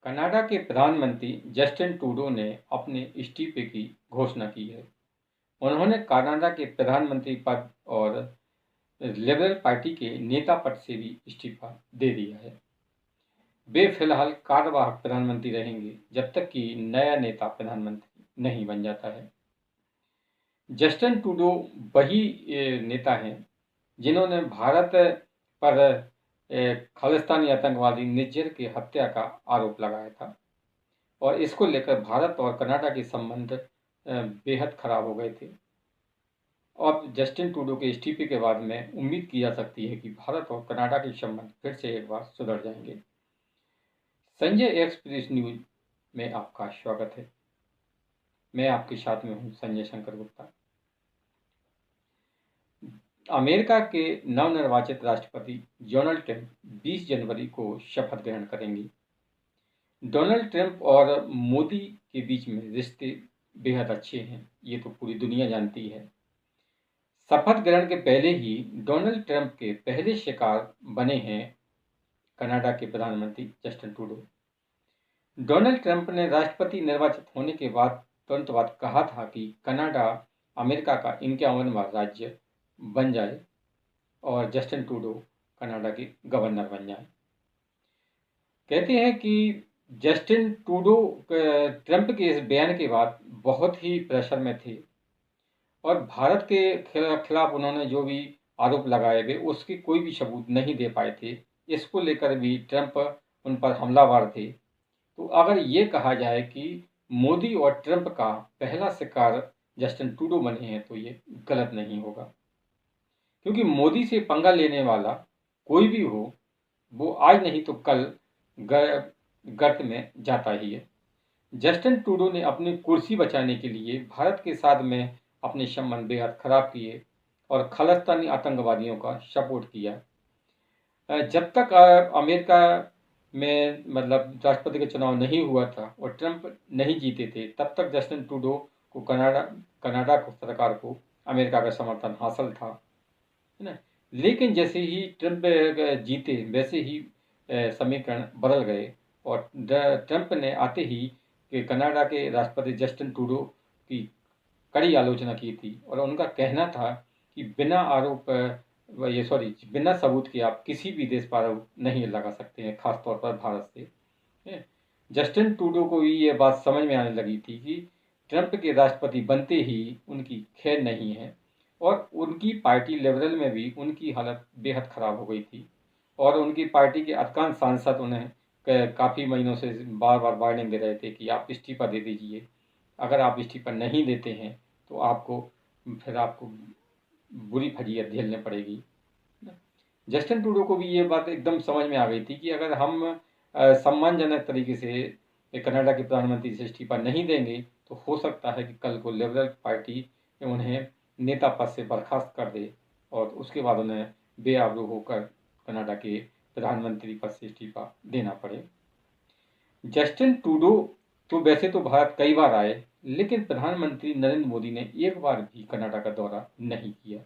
Canada के प्रधानमंत्री Justin Trudeau ने अपने इस्तीफे की घोषणा की है। उन्होंने कनाडा के प्रधानमंत्री पद और लिबरल पार्टी के नेता पद से भी इस्तीफा दे दिया है। वे फिलहाल कार्यवाहक प्रधानमंत्री रहेंगे जब तक कि नया नेता प्रधानमंत्री नहीं बन जाता है। जस्टिन ट्रूडो वही नेता हैं जिन्होंने भारत पर खालिस्तानी आतंकवादी निज्जर की हत्या का आरोप लगाया था और इसको लेकर भारत और कनाडा के संबंध बेहद खराब हो गए थे। अब जस्टिन ट्रूडो के इस्तीफे के बाद में उम्मीद की जा सकती है कि भारत और कनाडा के संबंध फिर से एक बार सुधर जाएंगे। संजय एक्सप्रेस न्यूज में आपका स्वागत है। मैं आपके साथ में हूँ संजय शंकर गुप्ता। अमेरिका के नवनिर्वाचित राष्ट्रपति डोनाल्ड ट्रंप 20 जनवरी को शपथ ग्रहण करेंगे। डोनाल्ड ट्रंप और मोदी के बीच में रिश्ते बेहद अच्छे हैं, ये तो पूरी दुनिया जानती है। शपथ ग्रहण के पहले ही डोनाल्ड ट्रंप के पहले शिकार बने हैं कनाडा के प्रधानमंत्री जस्टिन ट्रूडो। डोनाल्ड ट्रंप ने राष्ट्रपति निर्वाचित होने के बाद तुरंत बाद कहा था कि कनाडा अमेरिका का 51वां राज्य बन जाए और जस्टिन ट्रूडो कनाडा के गवर्नर बन जाए। कहते हैं कि जस्टिन ट्रूडो ट्रंप के इस बयान के बाद बहुत ही प्रेशर में थे और भारत के खिलाफ उन्होंने जो भी आरोप लगाए वे उसके कोई भी सबूत नहीं दे पाए थे। इसको लेकर भी ट्रंप उन पर हमलावर थे। तो अगर ये कहा जाए कि मोदी और ट्रंप का पहला शिकार जस्टिन ट्रूडो बने हैं तो ये गलत नहीं होगा, क्योंकि मोदी से पंगा लेने वाला कोई भी हो वो आज नहीं तो कल गर्त में जाता ही है। जस्टिन ट्रूडो ने अपनी कुर्सी बचाने के लिए भारत के साथ में अपने संबंध बेहद खराब किए और खालिस्तानी आतंकवादियों का सपोर्ट किया। जब तक अमेरिका में मतलब राष्ट्रपति का चुनाव नहीं हुआ था और ट्रंप नहीं जीते थे तब तक जस्टिन ट्रूडो को कनाडा को सरकार को अमेरिका का समर्थन हासिल था, है ना। लेकिन जैसे ही ट्रंप जीते वैसे ही समीकरण बदल गए और ट्रंप ने आते ही कि कनाडा के राष्ट्रपति जस्टिन ट्रूडो की कड़ी आलोचना की थी और उनका कहना था कि बिना सबूत के आप किसी भी देश पर आरोप नहीं लगा सकते हैं, खासतौर पर भारत से। जस्टिन ट्रूडो को भी ये बात समझ में आने लगी थी कि ट्रंप के राष्ट्रपति बनते ही उनकी खैर नहीं है और उनकी पार्टी लिबरल में भी उनकी हालत बेहद खराब हो गई थी और उनकी पार्टी के अधिकांश सांसद उन्हें काफ़ी महीनों से बार बार वार्निंग दे रहे थे कि आप इस्तीफा दे दीजिए, अगर आप इस्तीफा नहीं देते हैं तो आपको बुरी फजीयत झेलनी पड़ेगी। जस्टिन ट्रूडो को भी ये बात एकदम समझ में आ गई थी कि अगर हम सम्मानजनक तरीके से कनाडा के प्रधानमंत्री से इस्तीफा नहीं देंगे तो हो सकता है कि कल को लिबरल पार्टी उन्हें नेता पद से बर्खास्त कर दे और उसके बाद उन्हें बेआबरू होकर कनाडा के प्रधानमंत्री पद से इस्तीफा देना पड़े। जस्टिन ट्रूडो तो वैसे तो भारत कई बार आए, लेकिन प्रधानमंत्री नरेंद्र मोदी ने एक बार भी कनाडा का दौरा नहीं किया।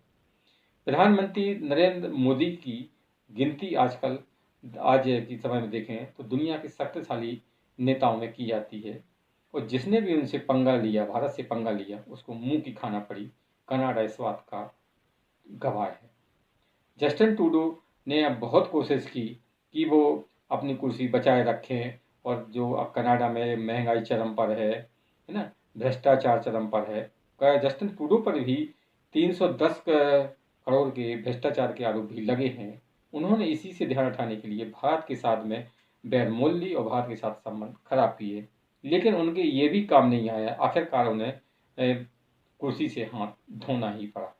प्रधानमंत्री नरेंद्र मोदी की गिनती आज के समय में देखें तो दुनिया के शक्तिशाली नेताओं में की जाती है और जिसने भी उनसे पंगा लिया, भारत से पंगा लिया, उसको मुंह की खाना पड़ी। कनाडा इस बात का गवाह है। जस्टिन ट्रूडो ने अब बहुत कोशिश की कि वो अपनी कुर्सी बचाए रखें और जो अब कनाडा में महंगाई चरम पर है ना, भ्रष्टाचार चरम पर है। जस्टिन ट्रूडो पर भी 310 करोड़ के भ्रष्टाचार के आरोप भी लगे हैं। उन्होंने इसी से ध्यान उठाने के लिए भारत के साथ में बैरमूल्य और भारत के साथ संबंध खराब किए, लेकिन उनके ये भी काम नहीं आया। आखिरकार उन्हें कुर्सी से हाथ धोना ही पड़ा।